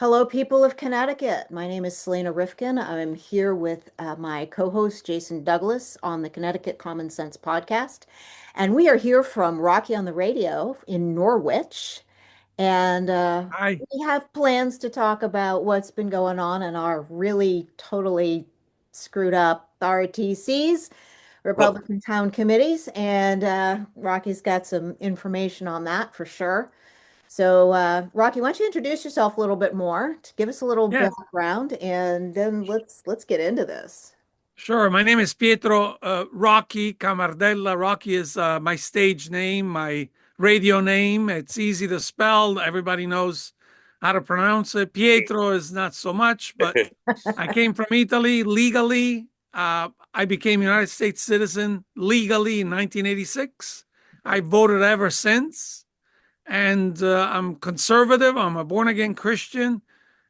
Hello, people of Connecticut. My name is Selena Rifkin. I'm here with my co-host Jason Douglas on the Connecticut Common Sense podcast. And we are here from Rocky on the Radio in Norwich. And Hi. we have plans to talk about what's been going on in our really totally screwed up RTCs, Oh, Republican town committees. And Rocky's got some information on that for sure. So, Rocky, why don't you introduce yourself a little bit more to give us a little Yeah, background, and then let's get into this. sure. My name is Pietro Rocky Camardella. Rocky is my stage name, my radio name. It's easy to spell. Everybody knows how to pronounce it. Pietro is not so much, but I came from Italy legally. I became a United States citizen legally in 1986. I voted ever since, and I'm conservative. I'm a born again Christian.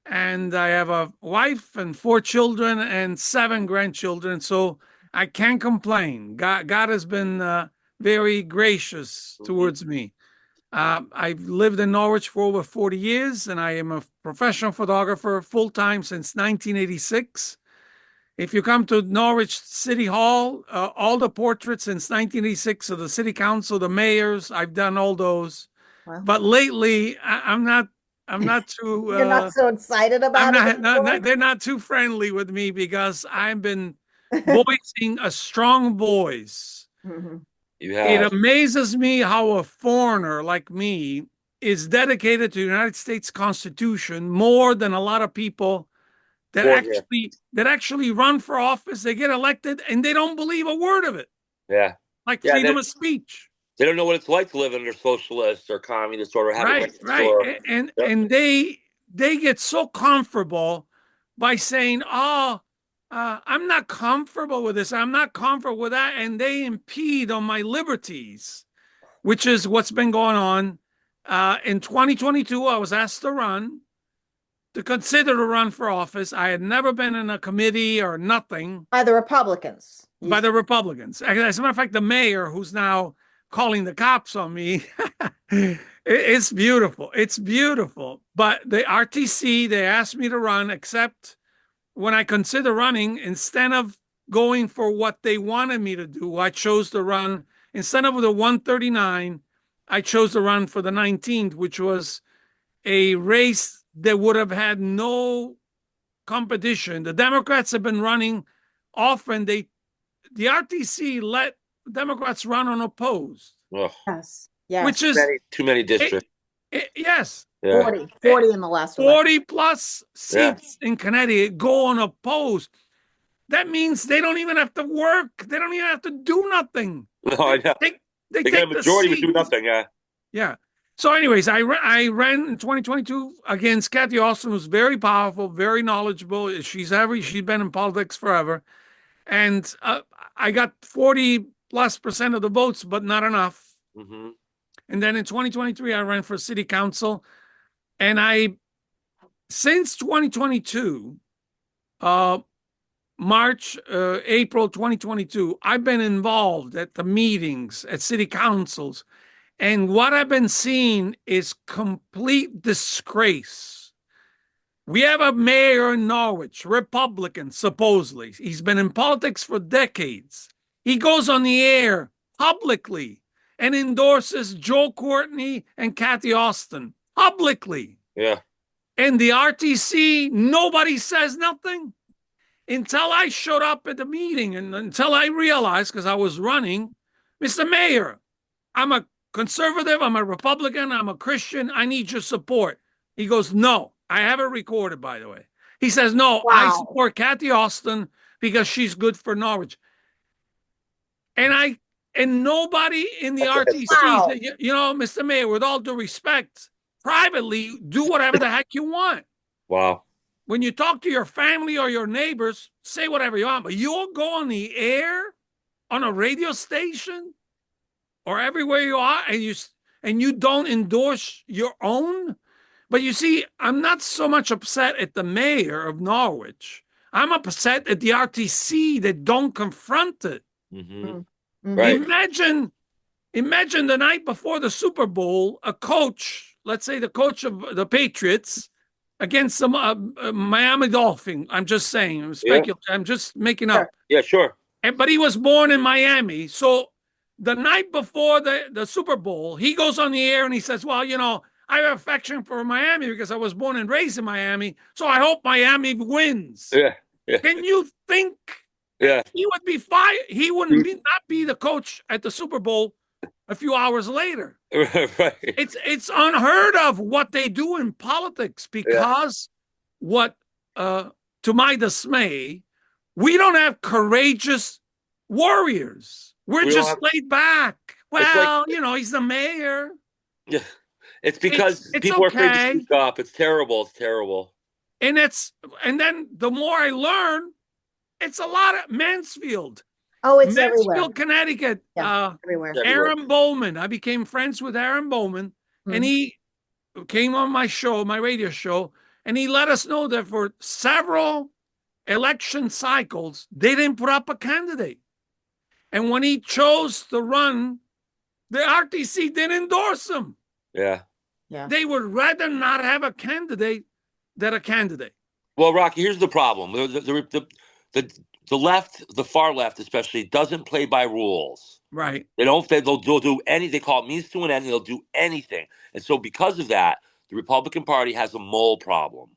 And I have a wife and four children and seven grandchildren. So I can't complain. God has been very gracious towards me. I've lived in Norwich for over 40 years, and I am a professional photographer full time since 1986. If you come to Norwich City Hall, all the portraits since 1986 of the city council, the mayors, I've done all those. Well, But lately, I'm not too you're not so excited I'm about it anymore. they're not too friendly with me because I've been voicing a strong voice. Mhm. you It have. amazes me how a foreigner like me is dedicated to the United States Constitution more than a lot of people Born here. that actually run for office. They get elected and they don't believe a word of it, Yeah. like Yeah. freedom of speech. They don't know what it's like to live under socialists or communists or have Right, rights right. or. Yep. And they get so comfortable by saying, "Oh, I'm not comfortable with this. I'm not comfortable with that," and they impede on my liberties, which is what's been going on. In 2022, I was asked to consider to run for office. I had never been in a committee or nothing By the Republicans. by the Republicans. As a matter of fact, the mayor, who's now calling the cops on me, it's beautiful. It's beautiful. But the RTC, they asked me to run, except when I consider running, instead of going for what they wanted me to do, I chose to run, instead of the 139, I chose to run for the 19th, which was a race that would have had no competition. The Democrats have been running often. The RTC let Democrats run unopposed, Ugh. Yes, which yes. is Too many districts. yes, Yeah. 40 in the last election. 40 plus Yeah. seats in Connecticut go unopposed. That means they don't even have to work. They don't even have to do nothing. No, I know. They They get a take the majority but seat. do nothing. Yeah. Yeah. So, anyways, I ran in 2022 against Kathy Austin, who's very powerful, very knowledgeable. She's been in politics forever, and I got 40+% of the votes, but not enough. Mm-hmm. And then in 2023, I ran for city council, and since 2022, uh, April 2022, I've been involved at the meetings, at city councils, and what I've been seeing is complete disgrace. We have a mayor in Norwich, Republican, supposedly. He's been in politics for decades. He goes on the air publicly and endorses Joe Courtney and Kathy Austin publicly. Yeah. And the RTC, nobody says nothing until I showed up at the meeting and until I realized, because I was running, Mr. Mayor, I'm a conservative, I'm a Republican, I'm a Christian, I need your support. He goes, no, I have it recorded, by the way. He says, no, I Wow. support Kathy Austin because she's good for Norwich. And nobody in the RTC Wow. said, Mr. Mayor, with all due respect, privately, do whatever the heck you want. Wow. When you talk to your family or your neighbors, say whatever you want, but you'll go on the air on a radio station or everywhere you are and you don't endorse your own. But you see, I'm not so much upset at the mayor of Norwich. I'm upset at the RTC that don't confront it. Mm-hmm. Mm-hmm. Right. Imagine the night before the Super Bowl, a coach, let's say the coach of the Patriots, against some Miami Dolphin. I'm just saying, Yeah. I'm just making Sure. up. Yeah, sure. But he was born in Miami. So the night before the Super Bowl, he goes on the air and he says, well, I have affection for Miami because I was born and raised in Miami. So I hope Miami wins. Yeah. Yeah. Can you think Yeah. he would be fired? He wouldn't not be the coach at the Super Bowl a few hours later. Right. It's unheard of what they do in politics Yeah. because to my dismay, we don't have courageous warriors. We're We don't just have. laid back. It's like. Well, he's the mayor. Yeah. It's because It's people are afraid to okay. speak up. It's terrible. It's terrible. And then the more I learn, it's a lot of Mansfield. Oh, it's everywhere. Mansfield, Connecticut. Yeah, everywhere. Aaron Bowman. I became friends with Aaron Bowman, and he came on my show, my radio show, and he let us know that for several election cycles, they didn't put up a candidate. And when he chose to run, the RTC didn't endorse him. Yeah. Yeah. They would rather not have a candidate than a candidate. Well, Rocky, here's the problem. The left, the far left especially, doesn't play by rules. Right. They'll do any. They call it means to an end. They'll do anything. And so because of that, the Republican Party has a mole problem.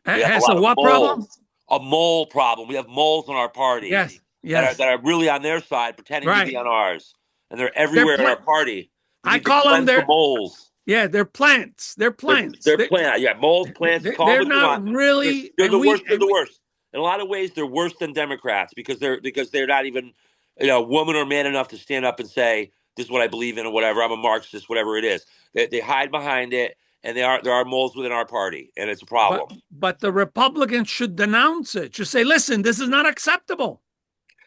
Has a what problem? A mole problem. We have moles in our party. Yes. That are really on their side, pretending to be on ours. And they're everywhere in our party. I call them the moles. Yeah, they're plants. They're plants. They're plants. Yeah, moles, plants. They're not really. They're the worst. They're the worst. In a lot of ways, they're worse than Democrats because they're not even, woman or man enough to stand up and say, this is what I believe in or whatever. I'm a Marxist, whatever it is. They hide behind it, and there are moles within our party, and it's a problem. But the Republicans should denounce it. Should say, listen, this is not acceptable.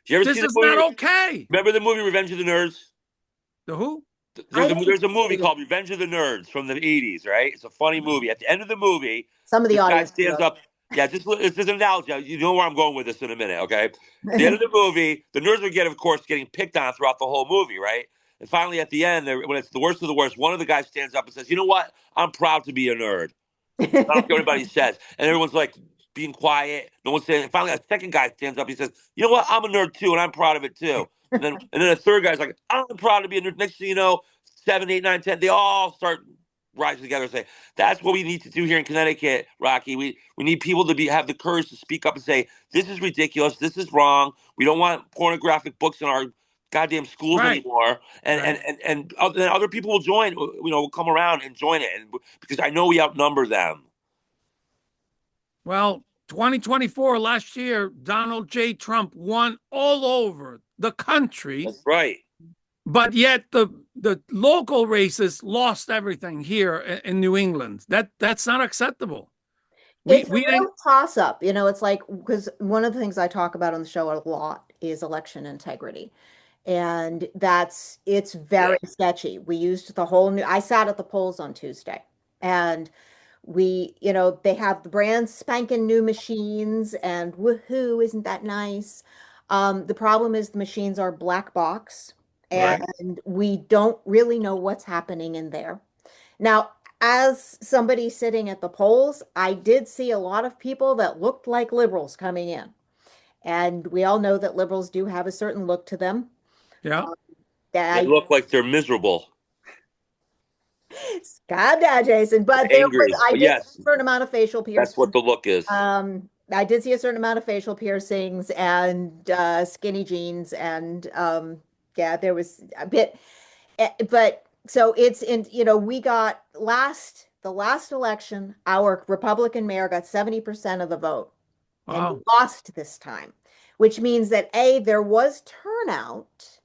This is not okay. Remember the movie Revenge of the Nerds? The who? There's a movie called Revenge of the Nerds from the 80s, right? It's a funny movie. At the end of the movie, some of the audience guy stands up. Yeah, it's an analogy. You know where I'm going with this in a minute, okay? At the end of the movie, the nerds are of course, getting picked on throughout the whole movie, right? And finally, at the end, when it's the worst of the worst, one of the guys stands up and says, you know what? I'm proud to be a nerd. I don't care what anybody says. And everyone's like being quiet. No one's saying. And finally, a second guy stands up. He says, you know what? I'm a nerd too, and I'm proud of it too. And then a third guy's like, I'm proud to be a nerd. Next thing you know, 7, 8, 9, 10, they all start rise together and say, that's what we need to do here in Connecticut, Rocky. We need people to have the courage to speak up and say, this is ridiculous, this is wrong. We don't want pornographic books in our goddamn schools anymore. And then other people will join, will come around and join it, because I know we outnumber them. Well, 2024, last year, Donald J. Trump won all over the country. That's right. But yet the local races lost everything here in New England. That's not acceptable. It's a real toss-up. It's like, because one of the things I talk about on the show a lot is election integrity. And it's very sketchy. We used I sat at the polls on Tuesday, and they have the brand spanking new machines, and woohoo, isn't that nice? The problem is the machines are black box. And we don't really know what's happening in there. Now, as somebody sitting at the polls, I did see a lot of people that looked like liberals coming in. And we all know that liberals do have a certain look to them. Yeah. They look like they're miserable. God, Jason. But I did see a certain amount of facial piercings. That's what the look is. I did see a certain amount of facial piercings and skinny jeans, and there was a bit, but so we got the last election, our Republican mayor got 70% of the vote. Wow. And lost this time, which means that there was turnout,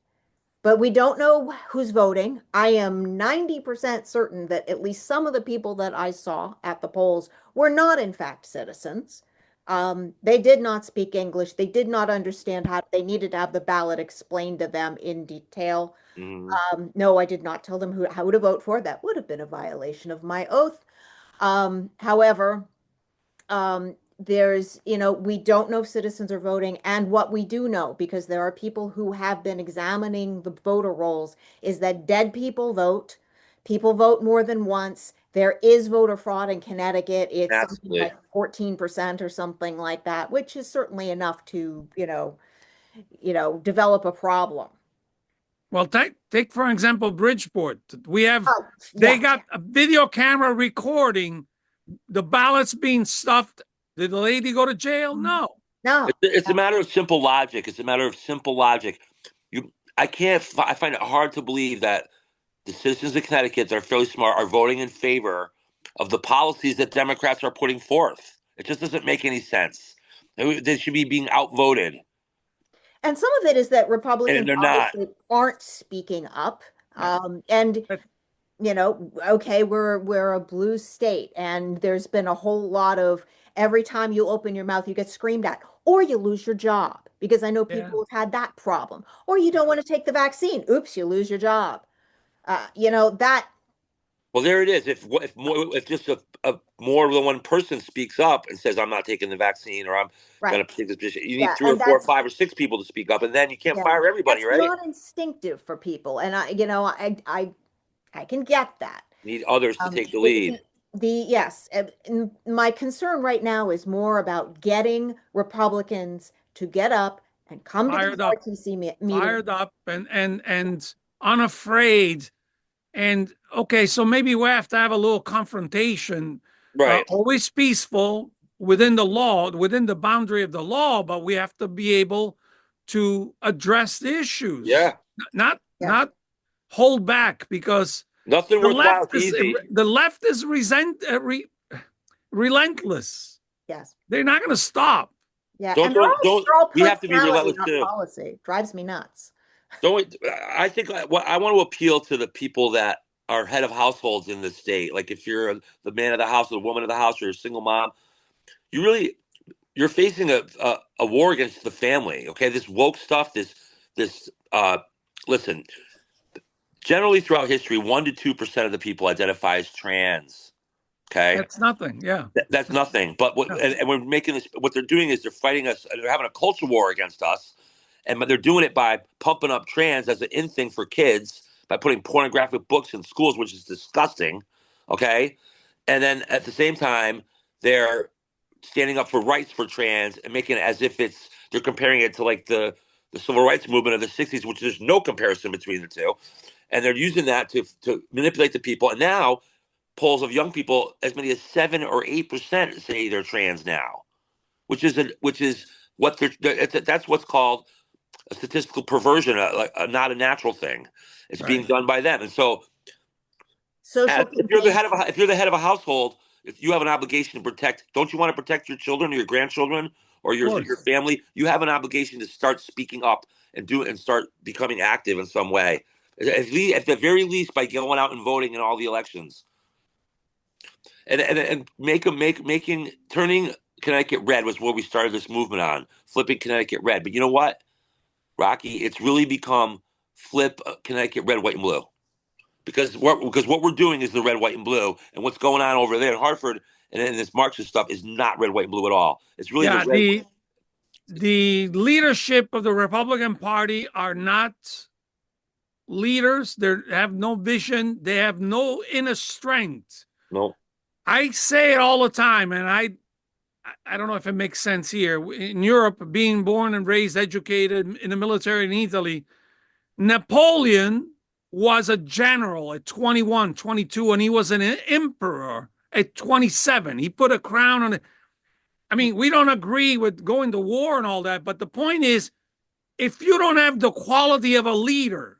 but we don't know who's voting. I am 90% certain that at least some of the people that I saw at the polls were not in fact citizens. They did not speak English. They did not understand how they needed to have the ballot explained to them in detail. No, I did not tell them how to vote for. That would have been a violation of my oath. However, we don't know if citizens are voting. And what we do know, because there are people who have been examining the voter rolls, is that dead people vote more than once, There is voter fraud in Connecticut. It's something Massively. like 14% or something like that, which is certainly enough to, develop a problem. Well, take for example Bridgeport. Oh, They yeah. got a video camera recording the ballots being stuffed. Did the lady go to jail? No. No. It's a matter of simple logic. It's a matter of simple logic. I find it hard to believe that the citizens of Connecticut that are fairly smart are voting in favor of the policies that Democrats are putting forth. It just doesn't make any sense. They should be being outvoted, And some of it is that and Republicans they're not. obviously aren't speaking up. Right. And But okay, we're a blue state, and there's been a whole lot of every time you open your mouth, you get screamed at, or you lose your job, because I know yeah, people have had that problem, or you don't want to take the vaccine. Oops, you lose your job. That Well, there it is. If just a more than one person speaks up and says, "I'm not taking the vaccine," or "I'm right. going to take this position," you need Yeah, three or and four, or that's five or six people to speak up, and then you can't yeah, fire everybody, that's right? not instinctive for people, and I can get that. You need others to Um, take the the, lead. the, yes, and my concern right now is more about getting Republicans to get up and come to these fired up, RTC meetings. fired up, and unafraid. And okay, so maybe we have to have a little confrontation, Right. always peaceful within the law, within the boundary of the law, but we have to be able to address the issues, Yeah. Yeah, not hold back, because Nothing worthwhile is easy. the left is relentless. yes, They're not going to stop. yeah, Don't and they're don't all, don't. they're all We have to be personality, relentless not too. policy. Drives me nuts. Don't. I think what I want to appeal to the people that are head of households in the state. Like if you're the man of the house or the woman of the house or a single mom, you really you're facing a war against the family. Okay, this woke stuff. This listen. Generally, throughout history, 1 to 2% of the people identify as trans. Okay, That's nothing. Yeah. that's nothing. But Yeah. and we're making this. What they're doing is they're fighting us. They're having a culture war against us, and they're doing it by pumping up trans as an in thing for kids by putting pornographic books in schools, which is disgusting. Okay, and then at the same time, they're standing up for rights for trans and making it as if they're comparing it to like the civil rights movement of the 60s, which there's no comparison between the two. And they're using that to manipulate the people. And now polls of young people, as many as 7 or 8% say they're trans now, which is what that's what's called a statistical perversion, not a natural thing. It's being Right. done by them. And so, Social contagion. if you're the head of a household, if you have an obligation to protect, don't you want to protect your children or your grandchildren or Of your course. family? You have an obligation to start speaking up and start becoming active in some way. At the very least, by going out and voting in all the elections, and making turning Connecticut red was what we started this movement on, flipping Connecticut red. But you know what, Rocky, it's really become flip Connecticut red, white, and blue. Because what we're doing is the red, white, and blue, and what's going on over there in Hartford and this Marxist stuff is not red, white, and blue at all. It's really the Yeah. red. The leadership of the Republican Party are not leaders. They have no vision. They have no inner strength. No. I say it all the time, and I don't know if it makes sense here. In Europe, being born and raised, educated in the military in Italy, Napoleon was a general at 21, 22, and he was an emperor at 27. He put a crown on it. I mean, we don't agree with going to war and all that, but the point is, if you don't have the quality of a leader,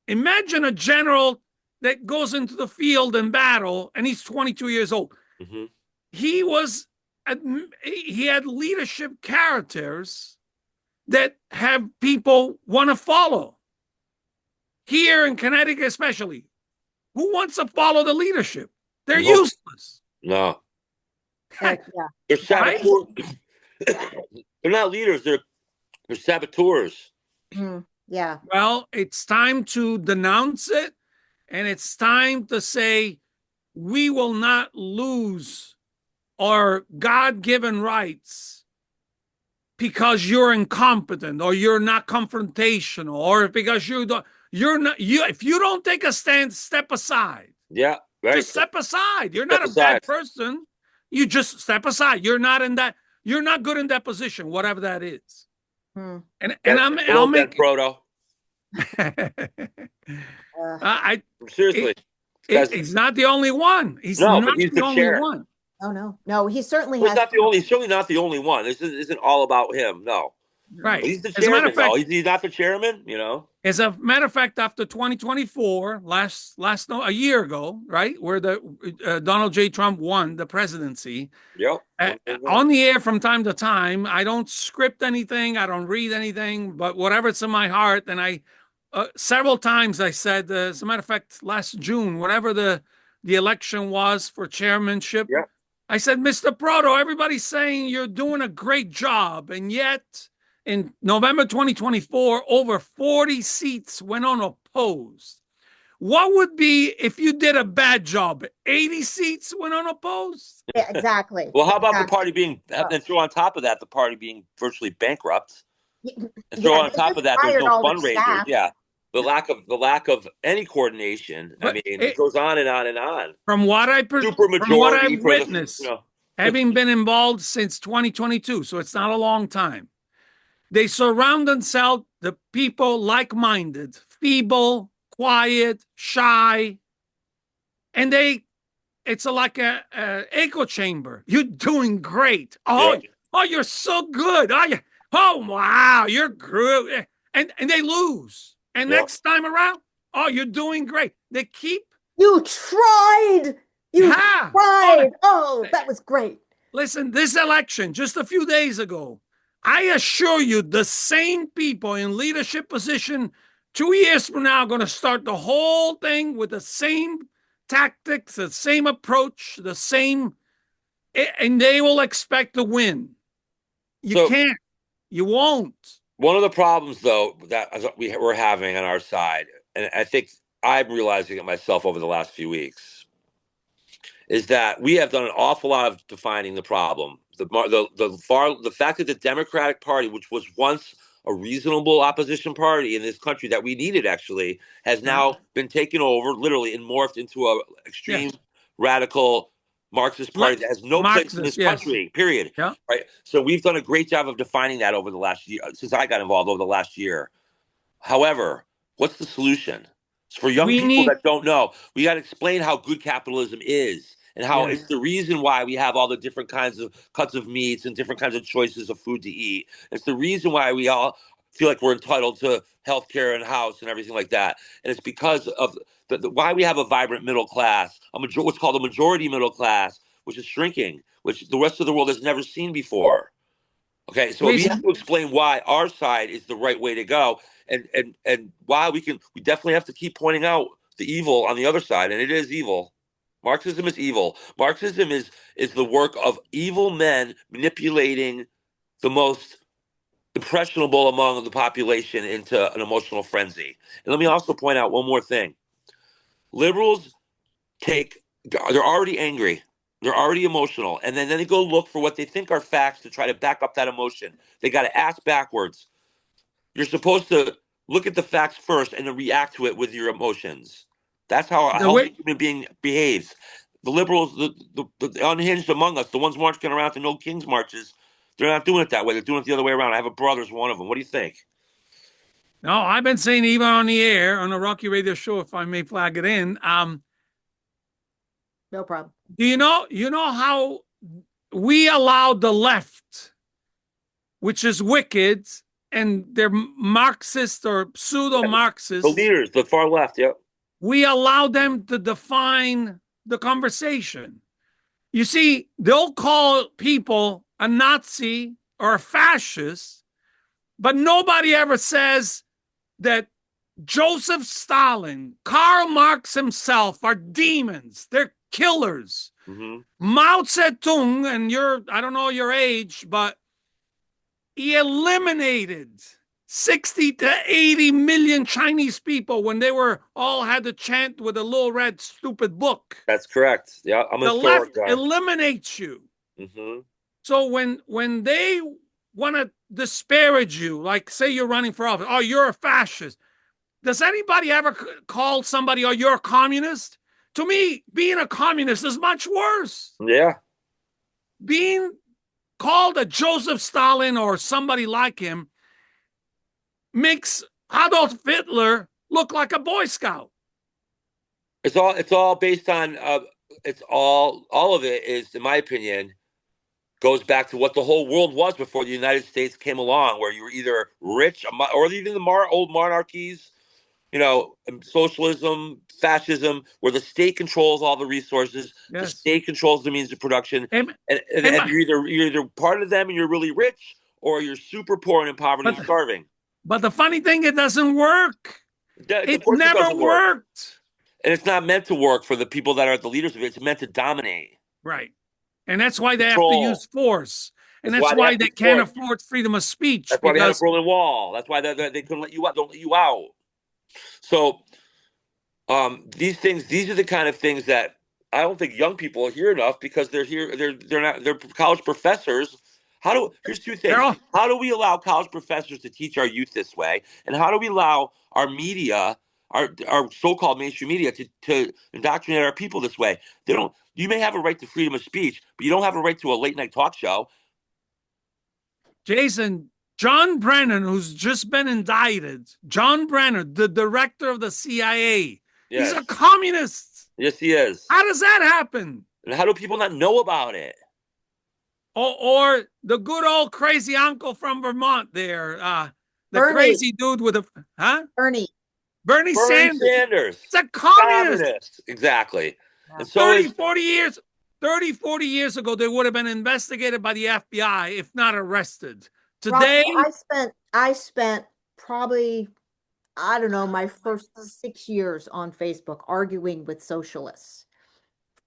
imagine a general that goes into the field in battle and he's 22 years old. Mm-hmm. He was he had leadership characters that have people want to follow. Here in Connecticut, especially, who wants to follow the leadership? They're No. useless. No. Yeah. They're saboteurs. They're not leaders. They're saboteurs. Yeah. Well, it's time to denounce it, and it's time to say we will not lose our God-given rights because you're incompetent or you're not confrontational or because you're not if you don't take a step aside. Yeah. Right. Just step aside. You're Step not a aside. bad person. You just step aside. You're not in that. You're not good in that position, whatever that is. Hmm. And Hello, I'll Ben make. Proto. I Seriously, he's not the only one. He's no, but not he's the the only chair. one. Oh no, he certainly Well, he's has. not the only. He's certainly not the only one. This isn't all about him. No, Right. but he's the As a matter of chairman. No, fact, he's not the chairman. as a matter of fact, after 2024, a year ago, right, where the Donald J. Trump won the presidency, Yep. on the air from time to time, I don't script anything, I don't read anything, but whatever's in my heart, and I several times I said, as a matter of fact, last June, whenever the election was for chairmanship, Yep. I said, Mr. Proto, everybody's saying you're doing a great job, and yet in November 2024, over 40 seats went unopposed. What would be if you did a bad job? 80 seats went unopposed? Yeah, exactly. Well, how about the Exactly. party being, and throw on top of that, the party being virtually bankrupt, and throw Yeah, on they top just of that, there's fired no all their fundraisers. staff. Yeah, the lack of any coordination. I But mean, it goes on and on and on. from what Super majority I've for the, witnessed, having been involved since 2022, so it's not a long time, they surround themselves the people like-minded, feeble, quiet, shy, and it's like a echo chamber. You're doing great. Yeah. Oh, you're so good. Oh, wow, you're good. And they lose. And Yeah. next time around, oh, you're doing great. They keep. You tried. You Yeah. tried. Oh, that was great. Listen, this election just a few days ago, I assure you, the same people in leadership position 2 years from now are going to start the whole thing with the same tactics, the same approach, the same, and they will expect to win. You So can't. You won't. one of the problems, though, that we're having on our side, and I think I'm realizing it myself over the last few weeks, is that we have done an awful lot of defining the problem. The fact that the Democratic Party, which was once a reasonable opposition party in this country that we needed, actually, has now been taken over, literally, and morphed into a extreme radical Marxist party that has no place in this country. Period. Yeah. Right. So we've done a great job of defining that over the last year, since I got involved over the last year. However, what's the solution? For young people that don't know, we got to explain how good capitalism is and how it's the reason why we have all the different kinds of cuts of meats and different kinds of choices of food to eat. It's the reason why we all feel like we're entitled to health care and house and everything like that. And it's because of why we have a vibrant middle class, what's called a majority middle class, which is shrinking, which the rest of the world has never seen before. Okay, so we have to explain why our side is the right way to go, and why we definitely have to keep pointing out the evil on the other side, and it is evil. Marxism is evil. Marxism is the work of evil men manipulating the most impressionable among the population into an emotional frenzy. And let me also point out one more thing. Liberals they're already angry. They're already emotional. And then they go look for what they think are facts to try to back up that emotion. They got to ask backwards. You're supposed to look at the facts first and then react to it with your emotions. That's how a healthy human being behaves. The liberals, the unhinged among us, the ones marching around to no king's marches, they're not doing it that way. They're doing it the other way around. I have a brother's one of them. What do you think? No, I've been saying even on the air, on the Rocky Radio Show, if I may flag it in, no problem. Do you know how we allowed the left, which is wicked, and they're Marxist or pseudo-Marxist. The leaders, the far left, yep. We allow them to define the conversation. You see, they'll call people a Nazi or a fascist, but nobody ever says that Joseph Stalin, Karl Marx himself are demons. They're killers. Mm-hmm. Mao Zedong, and I don't know your age, but he eliminated 60 to 80 million Chinese people when they all had to chant with a little red stupid book. That's correct. Yeah, I'm a the left guy. Eliminates you. Mm-hmm. So when they want to disparage you, like say you're running for office, oh, you're a fascist. Does anybody ever call somebody, oh, you're a communist? To me, being a communist is much worse. Yeah. Being called a Joseph Stalin or somebody like him makes Adolf Hitler look like a Boy Scout. It's all based on it's all of it is, in my opinion, goes back to what the whole world was before the United States came along, where you were either rich or even the old monarchies, socialism, fascism, where the state controls all the resources, the Yes. state controls the means of production, and you're either part of them and you're really rich, or you're super poor and in poverty and starving. But the funny thing, it doesn't work. It never worked. And it's not meant to work for the people that are the leaders of it. It's meant to dominate. Right. And that's why they have to use force. And that's why they can't afford freedom of speech. That's why they have a Berlin Wall. That's why they couldn't let you out. Don't let you out. So these are the kind of things that I don't think young people hear enough, because they're college professors. Here's two things. How do we allow college professors to teach our youth this way? And how do we allow our media, our so-called mainstream media, to indoctrinate our people this way? You may have a right to freedom of speech, but you don't have a right to a late night talk show. Jason, John Brennan, who's just been indicted, John Brennan, the director of the CIA, yes. He's a communist. Yes, he is. How does that happen? And how do people not know about it? Or the good old crazy uncle from Vermont there, the Bernie. Crazy dude with Bernie Sanders. It's a communist. Exactly. Yeah. And so 40 years ago, they would have been investigated by the FBI, if not arrested. Today, I spent probably, I don't know, my first 6 years on Facebook arguing with socialists.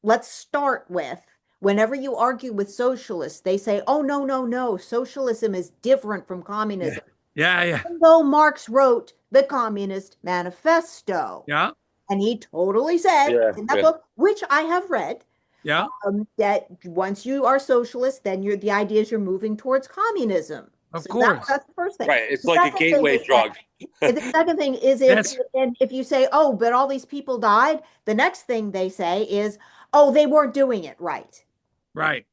Let's start with, whenever you argue with socialists, they say, oh, no, socialism is different from communism. Yeah. Even though Marx wrote the Communist Manifesto. Yeah. And he totally said in that book, which I have read, that once you are socialist, then the idea is you're moving towards communism. Of course. That's the first thing. Right. It's like a gateway drug. The second thing is if you say, oh, but all these people died, the next thing they say is, oh, they weren't doing it right. Right.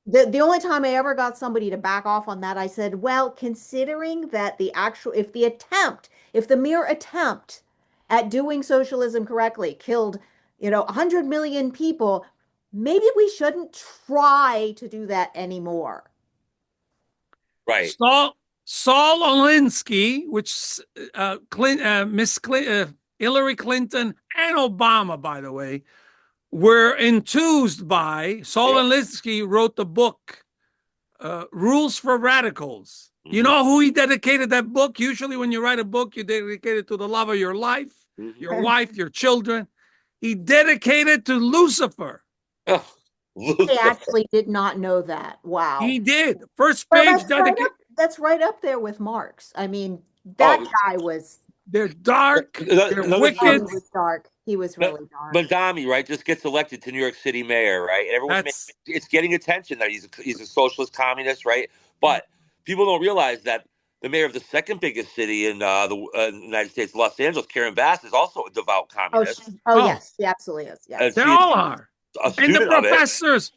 The only time I ever got somebody to back off on that, I said, well, considering that if the mere attempt at doing socialism correctly killed, 100 million people, maybe we shouldn't try to do that anymore. Right. Saul Alinsky, which Hillary Clinton and Obama, by the way, were enthused by. Saul Alinsky wrote the book, Rules for Radicals. Mm-hmm. You know who he dedicated that book? Usually when you write a book, you dedicate it to the love of your life, your wife, your children. He dedicated to Lucifer. Oh, Lucifer. I actually did not know that. Wow. He did. First page dedicated. That's right up there with Marx. I mean, that guy was... They're dark. They're wicked. He was dark. He was really dark. Mondami, right, just gets elected to New York City mayor, right? It's getting attention that he's a socialist communist, right? But people don't realize that the mayor of the second biggest city in the United States, Los Angeles, Karen Bass, is also a devout communist. Yes, she absolutely is. Yes. They all are. And the professors,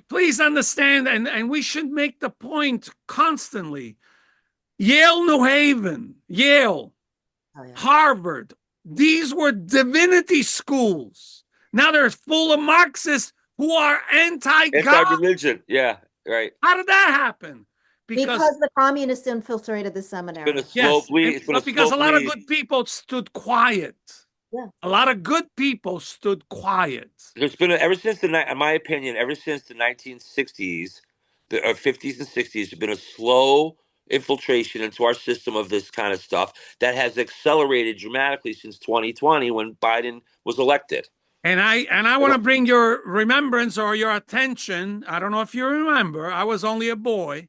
please understand, and we should make the point constantly. Yale, New Haven, Yale, Harvard, these were divinity schools. Now they're full of Marxists who are anti-God. Anti-religion, yeah, right. How did that happen? Because the communists infiltrated the seminary. It's been a slow bleed. Because a lot of good people stood quiet. Yeah. A lot of good people stood quiet. There's been, in my opinion, ever since the 1960s, the 50s and 60s, there's been a slow infiltration into our system of this kind of stuff that has accelerated dramatically since 2020 when Biden was elected. And I want to bring your remembrance or your attention. I don't know if you remember. I was only a boy,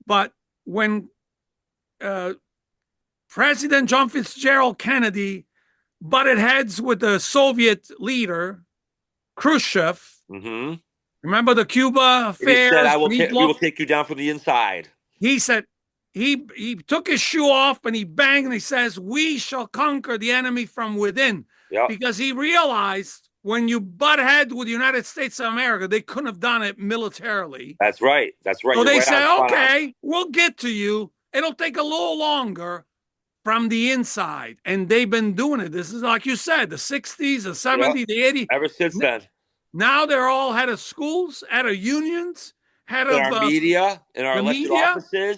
but when President John Fitzgerald Kennedy butted heads with the Soviet leader Khrushchev. Mm-hmm. Remember the Cuba affair? He said, we will take you down from the inside. He said, he took his shoe off and he banged and he says, we shall conquer the enemy from within. Yep. because he realized when you butt head with the United States of America, they couldn't have done it militarily. That's right. That's right. So You're they right on said, spot on. okay, we'll get to you. It'll take a little longer from the inside. And they've been doing it. This is like you said, the 60s, the 70s, the 80s. Ever since then. Now they're all head of schools, head of unions, head In of our media, in our the elected media. offices.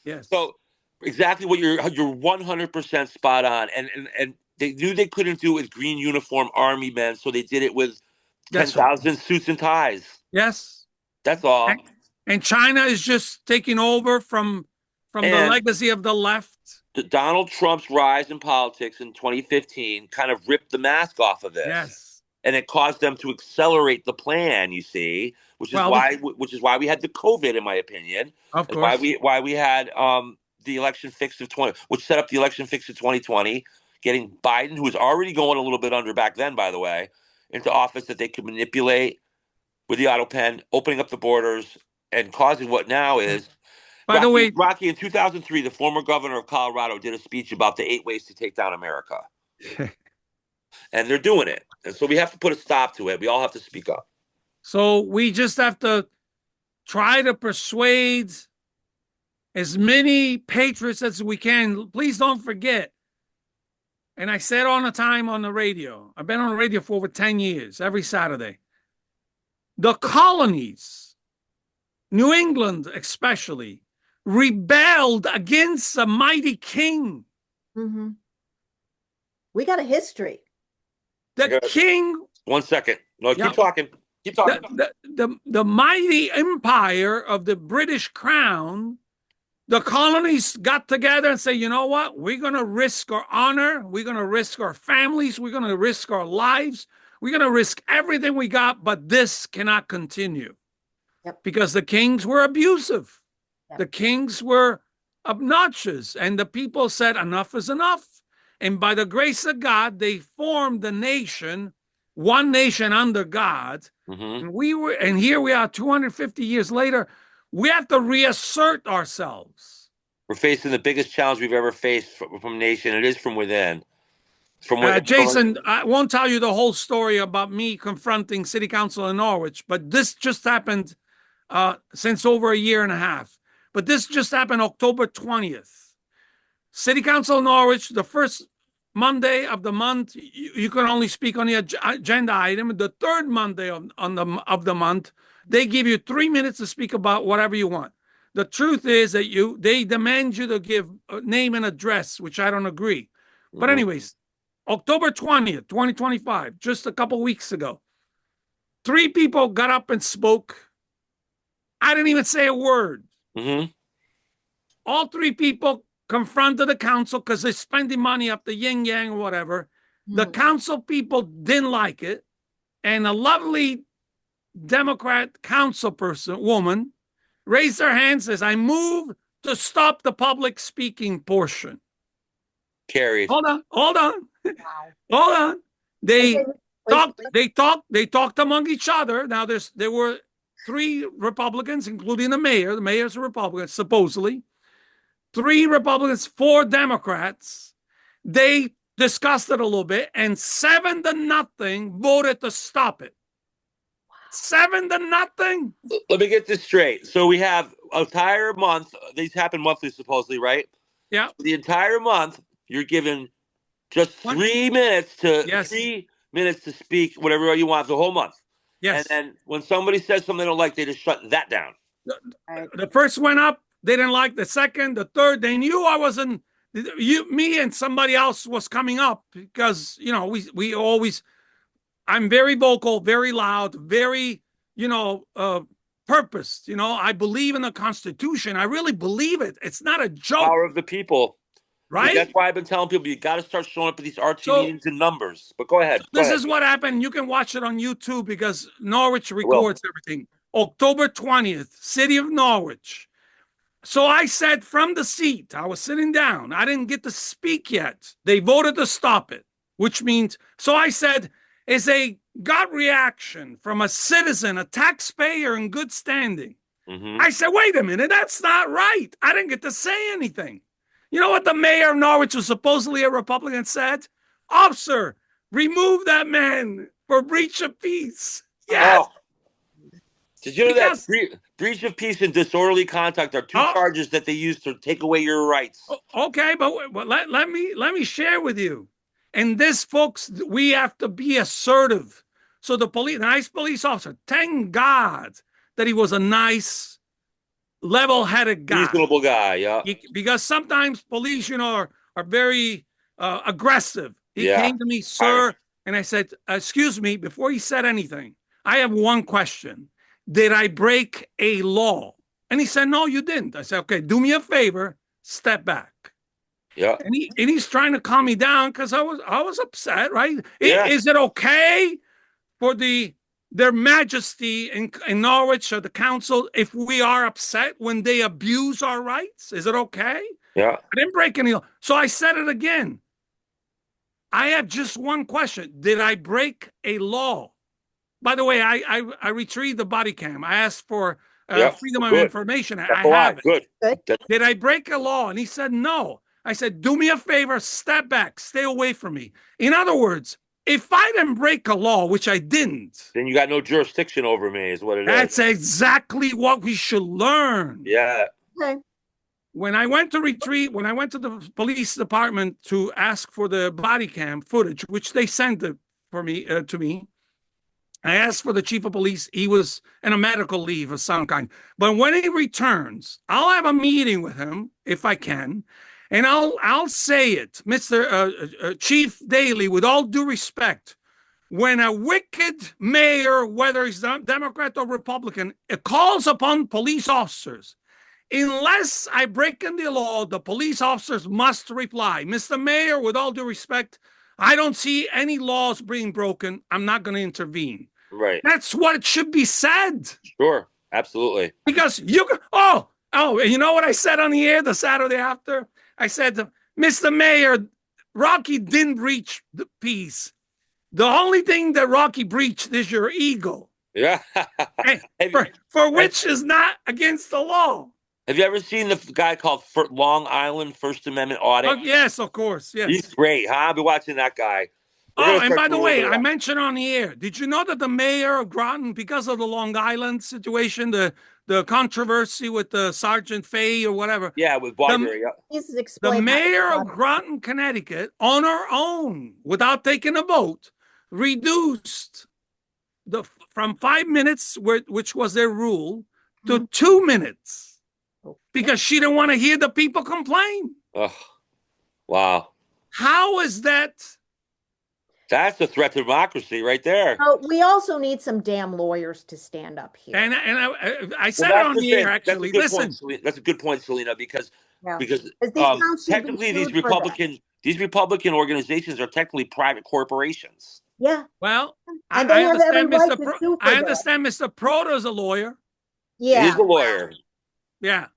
Yes. So exactly what you're 100% spot on. And they knew they couldn't do it with green uniform army men, so they did it with That's right. 10,000 suits and ties. Yes. That's all. And China is just taking over from the legacy of the left. Donald Trump's rise in politics in 2015 kind of ripped the mask off of this. Yes. And it caused them to accelerate the plan, you see, which is why we had the COVID, in my opinion. Of course. Why we had the election fix of 20, which set up the election fix of 2020, getting Biden, who was already going a little bit under back then, by the way, into office that they could manipulate with the auto pen, opening up the borders, and causing what now is. By the way, Rocky, in 2003, the former governor of Colorado did a speech about the 8 ways to take down America. And they're doing it. And so we have to put a stop to it. We all have to speak up. So we just have to try to persuade as many patriots as we can. Please don't forget. And I said all the time on the radio, I've been on the radio for over 10 years, every Saturday. The colonies, New England especially, rebelled against a mighty king. Mm-hmm. We got a history. The king. 1 second. No, keep talking. Keep talking. The mighty empire of the British Crown, the colonies got together and say, you know what? We're going to risk our honor. We're going to risk our families. We're going to risk our lives. We're going to risk everything we got, but this cannot continue. Yep. Because the kings were abusive. Yep. The kings were obnoxious. And the people said, enough is enough. And by the grace of God, they formed the nation, one nation under God. Mm-hmm. And here we are 250 years later. We have to reassert ourselves. We're facing the biggest challenge we've ever faced from nation. It is from within. Jason, I won't tell you the whole story about me confronting city council in Norwich, but this just happened since over a year and a half. But this just happened October 20th. City council in Norwich, the first Monday of the month, you can only speak on the agenda item. The third Monday of the month, they give you 3 minutes to speak about whatever you want. The truth is that they demand you to give a name and address, which I don't agree. Mm-hmm. But anyways, October 20th, 2025, just a couple weeks ago, 3 people got up and spoke. I didn't even say a word. Mm-hmm. All 3 people confronted the council because they're spending money up the yin yang or whatever. Mm-hmm. The council people didn't like it. And a lovely Democrat council woman, raised her hand and says, I move to stop the public speaking portion. Carried. Hold on. Wow. Hold on. They talked among each other. Now there were 3 Republicans, including the mayor. The mayor's a Republican, supposedly. 3 Republicans, 4 Democrats. They discussed it a little bit, and 7-0 voted to stop it. 7-0. Let me get this straight. So we have an entire month. These happen monthly, supposedly, right? Yeah. The entire month, you're given just 3 minutes to 3 minutes to speak whatever you want the whole month. Yes. And then when somebody says something they don't like, they just shut that down. The first went up. They didn't like the second, the third. They knew I wasn't. Me and somebody else was coming up because we always. I'm very vocal, very loud, very purposed. I believe in the Constitution. I really believe it. It's not a joke. Power of the people, right? That's why I've been telling people you got to start showing up at these RT meetings in numbers. But go ahead. This is what happened. You can watch it on YouTube because Norwich records everything. October 20th, city of Norwich. So I said from the seat, I was sitting down. I didn't get to speak yet. They voted to stop it, which means, so I said, is a gut reaction from a citizen, a taxpayer in good standing. Mm-hmm. I said, wait a minute, that's not right. I didn't get to say anything. You know what the mayor of Norwich, was supposedly a Republican, said? Officer, remove that man for breach of peace. Yes, Oh, did you know that because breach of peace and disorderly conduct are two oh, charges that they use to take away your rights? okay, but let me share with you. And this, folks, we have to be assertive. So the nice police officer, thank God that he was a nice, level-headed guy. Reasonable guy, yeah. Because sometimes police, are very aggressive. He Yeah. came to me, sir, and I said, excuse me, before he said anything, I have one question. Did I break a law? And he said, no, you didn't. I said, okay, do me a favor, step back. Yeah. And he's trying to calm me down because I was upset, right? Yeah. Is it okay for their majesty in Norwich or the council if we are upset when they abuse our rights? Is it okay? Yeah. I didn't break any law. So I said it again. I have just one question. Did I break a law? By the way, I retrieved the body cam. I asked for Yeah. freedom of Good. information. That's I why. have it. Good. Did I break a law? And he said, no. I said, do me a favor, step back, stay away from me. In other words, if I didn't break a law, which I didn't, Then you got no jurisdiction over me, is what it that's is. exactly what we should learn. Yeah. Okay. When I went to the police department to ask for the body cam footage, which they sent it for me to me, I asked for the chief of police. He was in a medical leave of some kind. But when he returns, I'll have a meeting with him if I can, and I'll say it, Mr. Chief Daly, with all due respect. When a wicked mayor, whether he's Democrat or Republican, calls upon police officers, unless I break in the law, the police officers must reply. Mr. Mayor, with all due respect, I don't see any laws being broken. I'm not going to intervene. Right. That's what it should be said. Sure. Absolutely. Because you know what I said on the air the Saturday after? I said, Mr. Mayor, Rocky didn't breach the peace. The only thing that Rocky breached is your ego. Yeah. for which is not against the law. Have you ever seen the guy called Long Island First Amendment Audit? Oh, yes, of course. Yes. He's great, huh? I've been watching that guy. And by the way, I mentioned on the air, did you know that the mayor of Groton, because of the Long Island situation, the controversy with the Sergeant Fay or whatever? Yeah, with Barber, yeah. The mayor of Groton, Connecticut, on her own, without taking a vote, reduced from 5 minutes, which was their rule, to 2 minutes because she didn't want to hear the people complain. Oh, wow. How is that? That's a threat to democracy right there. Oh, we also need some damn lawyers to stand up here. And I said it on the air, actually. Listen. That's a good point, Selena, because technically these Republican organizations are technically private corporations. Yeah. Well, I understand Mr. Proto is a lawyer. Yeah. He's a lawyer. Yeah.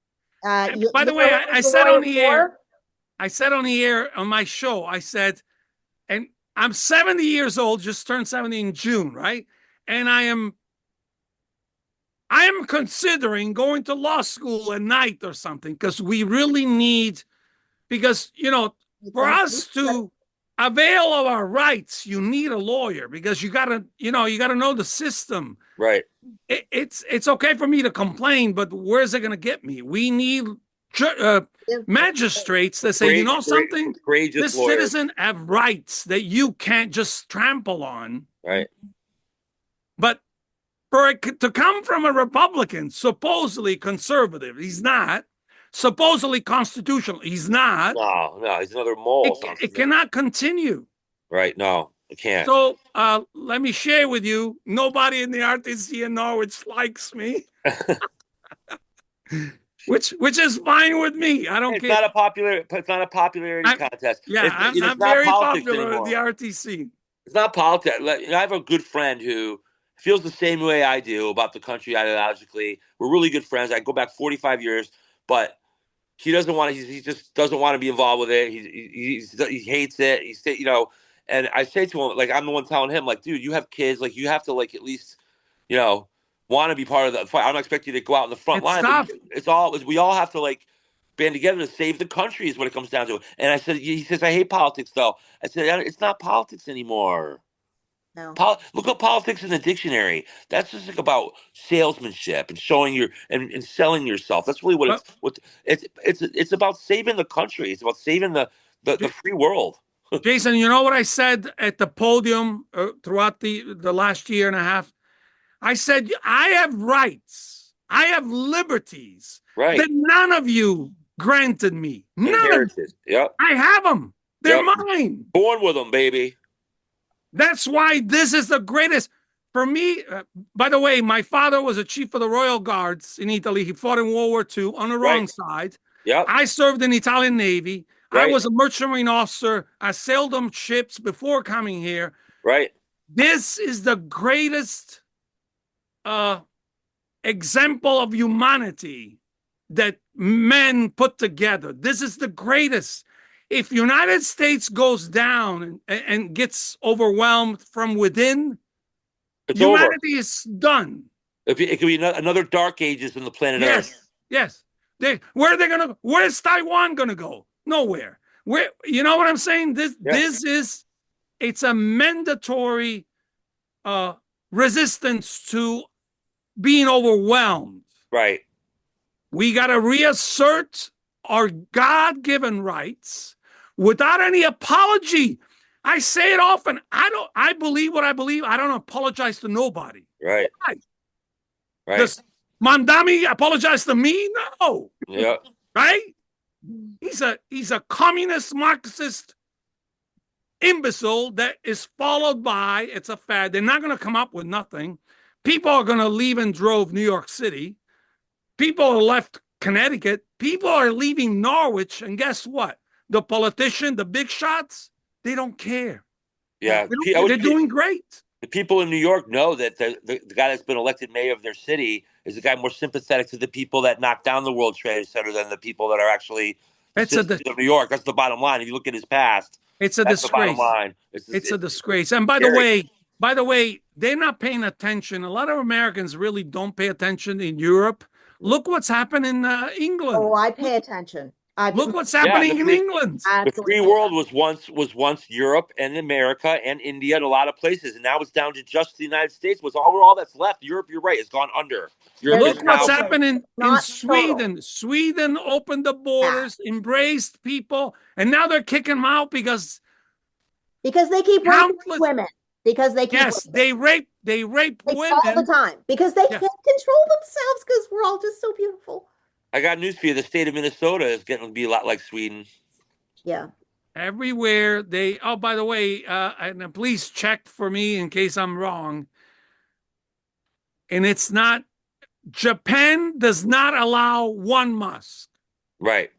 By the way, I said on the air, on my show, I said, and I'm 70 years old, just turned 70 in June, right? And I am considering going to law school at night or something because we really need, for us to avail of our rights, you need a lawyer because you gotta know the system. Right. It's okay for me to complain, but where's it gonna get me? We need magistrates that say, something, this citizen have rights that you can't just trample on. Right. But for it to come from a Republican, supposedly conservative, he's not. Supposedly constitutional, he's not. No, he's another mole. It cannot continue. Right, no, it can't. So let me share with you, nobody in the RTC in Norwich likes me. Which is fine with me. I don't care. It's not a popularity contest. Yeah, I'm very popular with the RTC. It's not politics. I have a good friend who feels the same way I do about the country ideologically. We're really good friends. I go back 45 years, but he doesn't want to. He just doesn't want to be involved with it. He hates it. And I say to him, like, I'm the one telling him, like, dude, you have kids. Like, you have to, like, at least, want to be part of the fight. I don't expect you to go out in the front line. Tough. We all have to, like, band together to save the country is what it comes down to. And I said, he says, I hate politics though. I said, it's not politics anymore. No. Look up politics in the dictionary. That's just like about salesmanship and showing your and selling yourself. That's really Well, it's about saving the country. It's about saving the free world. Jason, you know what I said at the podium throughout the last year and a half? I said, I have rights. I have liberties Right. that none of you granted me. None of them. Inherited. Yep. I have them. They're Yep. mine. Born with them, baby. That's why this is the greatest. For me, by the way, my father was a chief of the Royal Guards in Italy. He fought in World War II on the wrong side. Yep. I served in the Italian Navy. I Right. was a merchant marine officer. I sailed on ships before coming here. Right. This is the greatest example of humanity that men put together. This is the greatest. If United States goes down and gets overwhelmed from within, It's humanity over. is done. It could be another dark ages in the planet Earth. Yes. Where are they gonna? Where's Taiwan gonna go? Nowhere. Where? You know what I'm saying? This is. It's a mandatory resistance to being overwhelmed. Right. We got to reassert our God-given rights without any apology. I say it often. I believe what I believe. I don't apologize to nobody. Right. Why? Right. Does Mandami apologize to me? No. Yeah. Right? He's a communist Marxist imbecile that is followed by, it's a fad. They're not going to come up with nothing. People are going to leave in drove New York City. People are left Connecticut. People are leaving Norwich. And guess what? The politician, the big shots, they don't care. Yeah. They're doing great. The people in New York know that the guy that's been elected mayor of their city is the guy more sympathetic to the people that knocked down the World Trade Center than the people that are actually citizens of New York. That's the bottom line. If you look at his past, it's a disgrace. The bottom line. It's a disgrace. And by the way, they're not paying attention. A lot of Americans really don't pay attention in Europe. Look what's happened in England. Oh, I pay attention. Look what's happening in England. The free world was once Europe and America and India and a lot of places, and now it's down to just the United States. All that's left. Europe, you're right, has gone under. Look what's happening in Sweden. Total. Sweden opened the borders, embraced people, and now they're kicking them out because they keep raping women. Because they keep they rape women all the time because they can't control themselves because we're all just so beautiful. I got news for you. The state of Minnesota is getting to be a lot like Sweden. Yeah. Everywhere they. Oh, by the way, and please check for me in case I'm wrong. And it's not. Japan does not allow one mask. Right.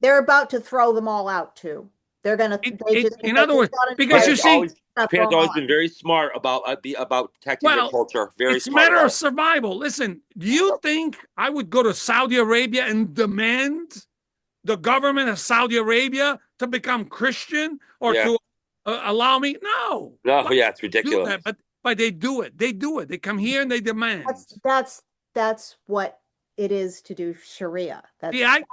They're about to throw them all out too. They're gonna. In other words, because you see, Japan's always been very smart about protecting their culture. It's a matter of survival. Listen, do you think I would go to Saudi Arabia and demand the government of Saudi Arabia to become Christian or to allow me? No. It's ridiculous. But they do it. They do it. They come here and they demand. That's what it is to do Sharia. I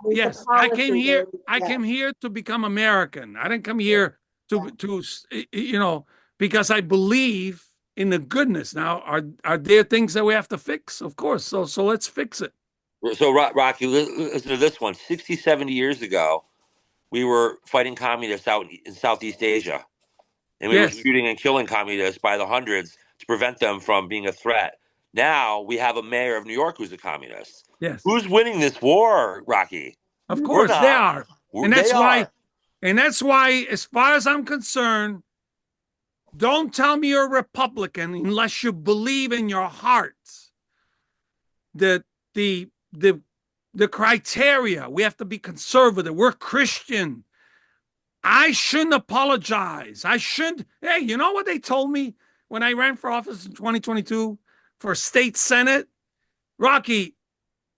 came here. I came here to become American. I didn't come here to because I believe in the goodness. Now, are there things that we have to fix? Of course. So let's fix it. So Rocky, listen to this one. 60, 70 years ago, we were fighting communists out in Southeast Asia, and we were shooting and killing communists by the hundreds to prevent them from being a threat. Now we have a mayor of New York who's a communist. Yes. Who's winning this war, Rocky? Of course they are. And that's why, as far as I'm concerned, don't tell me you're a Republican unless you believe in your heart that the criteria, we have to be conservative. We're Christian. I shouldn't apologize. Hey, you know what they told me when I ran for office in 2022 for state Senate? Rocky,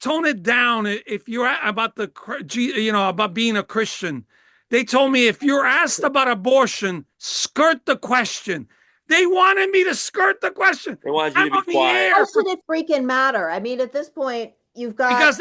tone it down if you're about about being a Christian. They told me if you're asked about abortion, skirt the question. They wanted me to skirt the question. They wanted you to be quiet. How should it freaking matter? I mean, at this point, you've got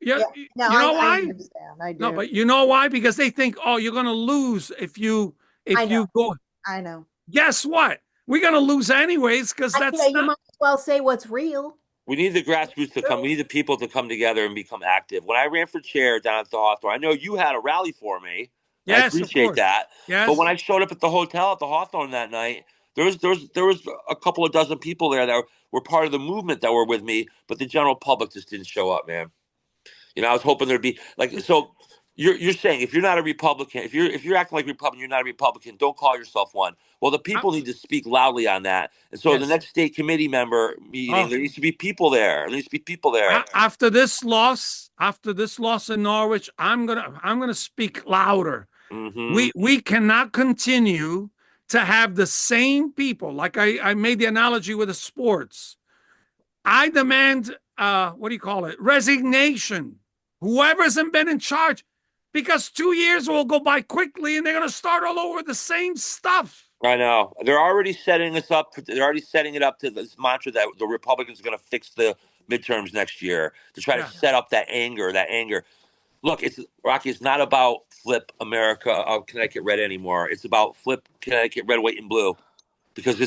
Yeah, Yeah. No, you know I why? understand. I No, do. but you know why? Because they think, oh, you're gonna lose I if know. you go. I know. Guess what? We're gonna lose anyways, because Yeah, that's you not. might as well say what's real. We need the grassroots to come. We need the people to come together and become active. When I ran for chair down at the Hawthorne, I know you had a rally for me. And I Yes, of appreciate course. that. But when Yes. I showed up at the hotel at the Hawthorne that night, there was a couple of dozen people there that were part of the movement that were with me, but the general public just didn't show up, man. I was hoping there'd be like so. You're saying if you're not a Republican, if you're acting like a Republican, you're not a Republican. Don't call yourself one. Well, the Uh, people need to speak loudly on that. And so the yes. next state committee member meeting, Oh, there needs to be people there. There needs to be people there. after this loss in Norwich, I'm gonna speak louder. Hmm. We cannot continue to have the same people. Like I made the analogy with the sports. I demand what do you call it? Resignation. Whoever's been in charge, because 2 years will go by quickly and they're gonna start all over the same stuff. I know they're already setting us up. They're already setting it up to this mantra that the Republicans are going to fix the midterms next year to try to Yeah. set up that anger. That anger. Look, it's Rocky. It's not about flip America, Connecticut red anymore. It's about flip Connecticut red, white, and blue because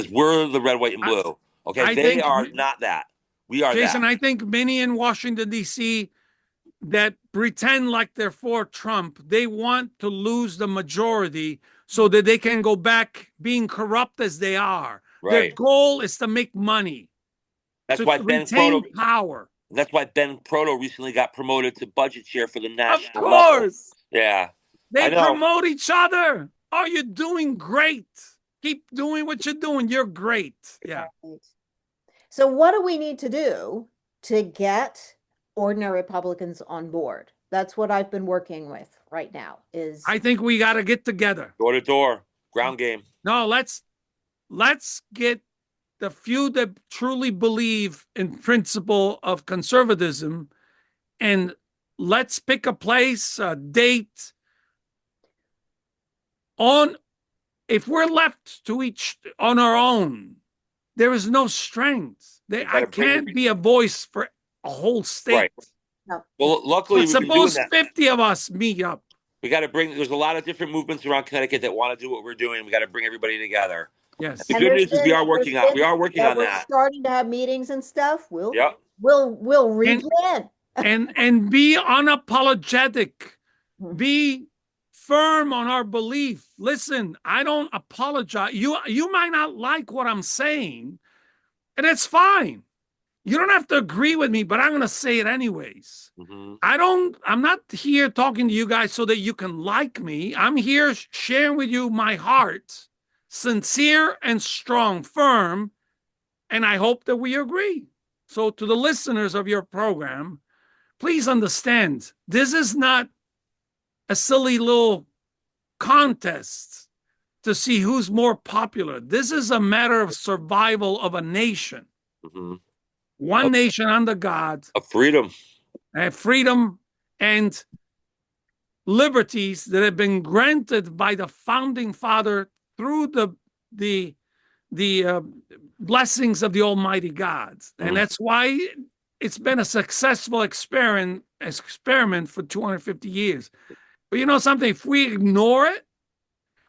we're the red, white, and I, blue. Okay, I they think are not that. We are Jason, that. I think many in Washington, D.C. that pretend like they're for Trump, they want to lose the majority so that they can go back being corrupt as they are. Their Right. goal is to make money, That's to why Ben Proto. retain power. That's why Ben Proto recently got promoted to budget chair for the Of national level. course, Yeah, they I know. promote each other. Oh, you're doing great. Keep doing what you're doing. You're great. Yeah. Right. So what do we need to do to get ordinary Republicans on board? That's what I've been working with right now is I think we got to get together. Door to door, ground game. No, let's get the few that truly believe in principle of conservatism, and let's pick a place, a date. On If we're left to each on our own, there is no strength. We got I to bring can't be a voice for a whole state. right. no. Well, luckily But we've been doing suppose that. 50 of us meet up. We got to bring. There's a lot of different movements around Connecticut that want to do what we're doing. We got to bring everybody together. The Yes. And good news is we are working on we're that. starting to have meetings and stuff. Yep. We'll read And you in. and be unapologetic. Mhm. Be firm on our belief. Listen, I don't apologize. You might not like what I'm saying, and it's fine. You don't have to agree with me, but I'm going to say it anyways. Hmm. I'm not here talking to you guys so that you can like me. I'm here sharing with you my heart, sincere and strong, firm, and I hope that we agree. So to the listeners of your program, please understand, this is not a silly little contest to see who's more popular. This is a matter of survival of a nation. Hmm. One nation under God, Of freedom. freedom and liberties that have been granted by the founding father through the blessings of the Almighty God, and that's why it's been a successful experiment for 250 years. But you know something? If we ignore it,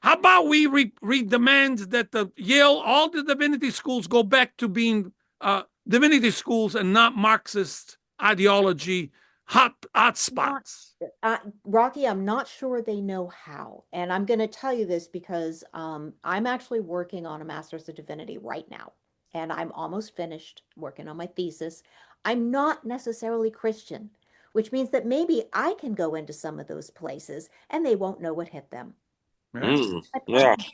how about we demand that the Yale, all the divinity schools go back to being divinity schools and not Marxist ideology hot spots? Rocky, I'm not sure they know how. And I'm going to tell you this because I'm actually working on a Master's of Divinity right now. And I'm almost finished working on my thesis. I'm not necessarily Christian, which means that maybe I can go into some of those places and they won't know what hit them. Yeah. Mm. I Yeah. promise.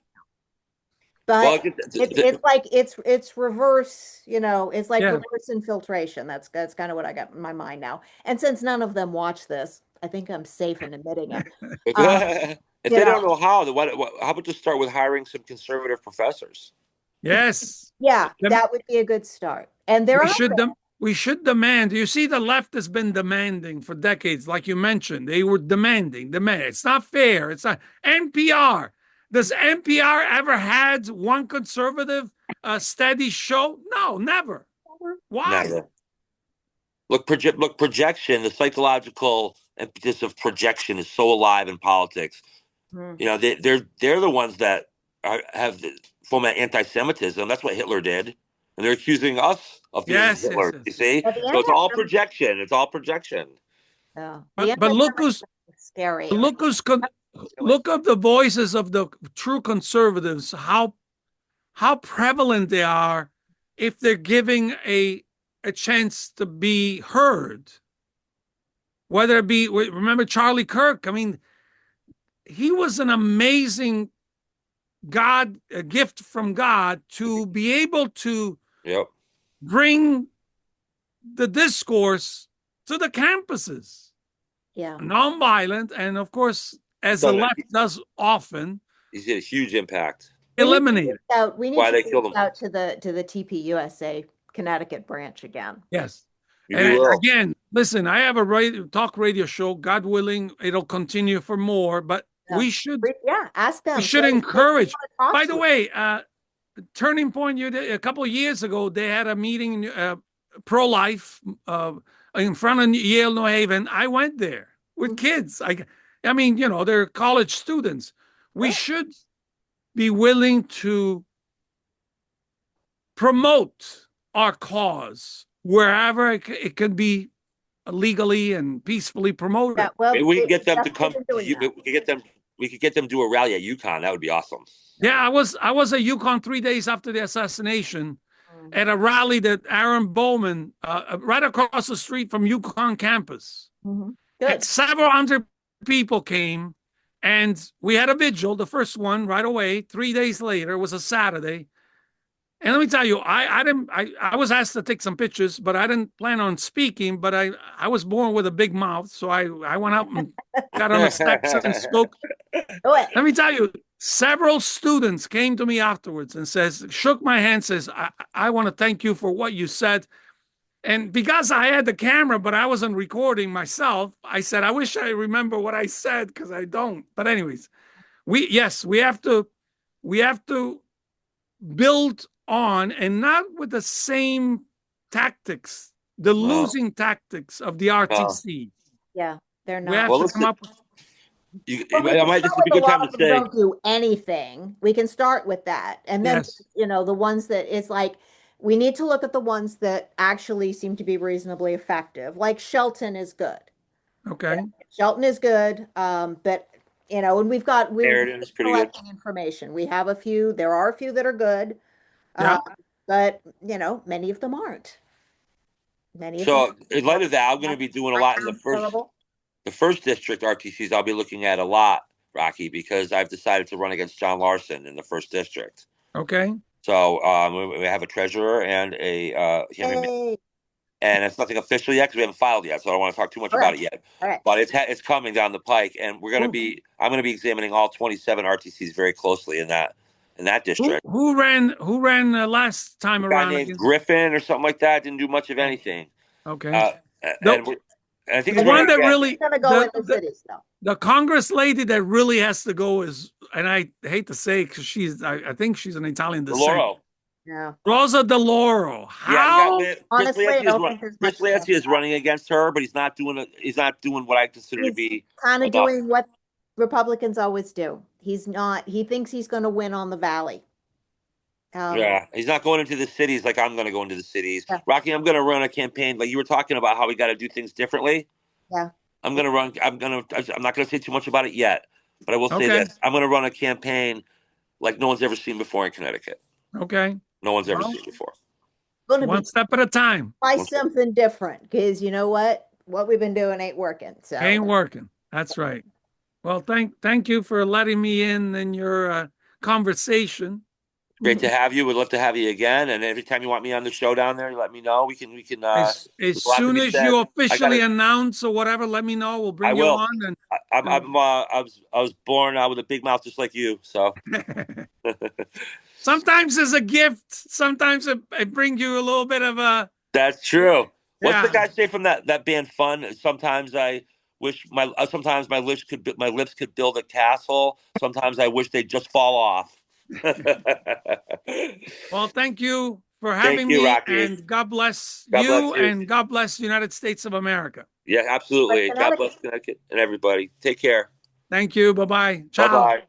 Well, But it's like it's reverse, it's like Yeah. reverse infiltration. That's kind of what I got in my mind now. And since none of them watch this, I think I'm safe in admitting it. Um, if you they know, don't know how, then how about just start with hiring some conservative professors? Yes. yeah, that would be a good start. And there We are should we should demand. You see, the left has been demanding for decades, like you mentioned. They were demanding. It's not fair. It's not NPR. Does NPR ever had one conservative steady show? No, never. Why? Never. Look, projection, the psychological impetus of projection is so alive in politics. Mm. You know, they're the ones that have foment anti-Semitism. That's what Hitler did, and they're accusing us of being Yes, yes, Hitler. You yes. see, But the so it's all anti-Semitism, projection. It's all projection. yeah, the But look anti-Semitism who's is scary. Like, look who's to it. look up the voices of the true conservatives. How prevalent they are if they're giving a chance to be heard. Whether it be, remember Charlie Kirk? I mean, he was an amazing a gift from God to be able to Yep. bring the discourse to the campuses, Yeah. nonviolent, and of course, as the Done it. left does often, He's had a huge impact. We need to eliminate reach it. out. We need Why to they reach killed him? out to the TPUSA Connecticut branch again. Yes. We And will. again, listen, I have a talk radio show. God willing, it'll continue for more. But Yeah. Yeah. Ask we them. should Say, they encourage. want to talk By to the you. way, Turning Point, a couple of years ago, they had a meeting, pro-life, in front of Yale New Haven. I went there with kids. I mean, they're college students. We Sure. should be willing to promote our cause wherever it can be legally and peacefully Yeah. promoted. Well, Maybe we can they've get them to definitely come. been doing that. We can get them. We could get them to do a rally at UConn. That would be awesome. Yeah, I was at UConn 3 days after the assassination Mm. at a rally that Aaron Bowman, right across the street from UConn campus. Mhm. And Good. several hundred people came, and we had a vigil, the first one right away. 3 days later, it was a Saturday. And let me tell you, I was asked to take some pictures, but I didn't plan on speaking. But I was born with a big mouth, so I went up and got on the steps and spoke. Do it. Let me tell you, several students came to me afterwards and shook my hand, says, I want to thank you for what you said. And because I had the camera, but I wasn't recording myself, I said, I wish I remember what I said because I don't. But anyways, we have to build on, and not with the same tactics, the No, losing tactics of the no. RTC. Yeah. They're We not. have Well, to come listen. up with, But we can This start would be with a a good time lot to of them say. don't do anything. We can start with that. And then, yes. the ones that it's like, we need to look at the ones that actually seem to be reasonably effective. Like Shelton is good. Okay. Shelton is good. But and we're Sheridan is pretty good. collecting information. We have a few, there are a few that are good. Yeah. But many of them aren't. Many of them So in light of that, I'm going to be doing a lot in aren't terrible. the first district RTCs. I'll be looking at a lot, Rocky, because I've decided to run against John Larson in the first district. Okay. So we have a treasurer and a Hey. and it's nothing official yet because we haven't filed yet. So I don't want to talk too much All about right. it yet. All right. But it's coming down the pike, and I'm going to be examining all 27 RTCs very closely in that district. Who ran last time A guy around named against? Griffin or something like that didn't do much of anything. Okay. Uh, The, and I think the he's one running that again. really It's gonna go in the the cities though. the Congress lady that really has to go is, and I hate to say because I think she's an Italian descent. Laurel. Yeah. Rosa DeLauro. Yeah, you got How? Chris Honestly, I Lancy is don't think there's much Chris chance Lancy is of that. running against her, but he's not doing what I consider to He's be kind of enough. doing what Republicans always do. He thinks he's going to win on the Valley. Yeah, he's not going into the cities like I'm going to go into the cities. Yeah. Rocky, I'm going to run a campaign like you were talking about how we got to do things differently. Yeah. I'm going to run. I'm not going to say too much about it yet, but I will say Okay. this: I'm going to run a campaign like no one's ever seen before in Connecticut. Okay. No one's ever Well, seen before. Going to one be step at a time. try something different because you know what? What we've been doing ain't working. So Ain't working. That's right. Well, thank you for letting me in your conversation. Great to have you. We'd love to have you again. And every time you want me on the show down there, you let me know. We can. As There's a lot to soon be as said. you officially announce or whatever, let me know. We'll I bring you will. on. And I was born with a big mouth just like you. So sometimes it's a gift. Sometimes it brings you a little bit of a. that's true. What's the Yeah. guy say from that band Fun? Sometimes I wish sometimes my lips could build a castle. Sometimes I wish they'd just fall off. Well, thank you for Thank having you, me, Rocky. and God bless God bless you, you. and God bless the United States of America. Yeah, absolutely. God Connecticut. bless Connecticut and everybody. Take care. Thank you. Bye-bye. Bye Ciao. bye.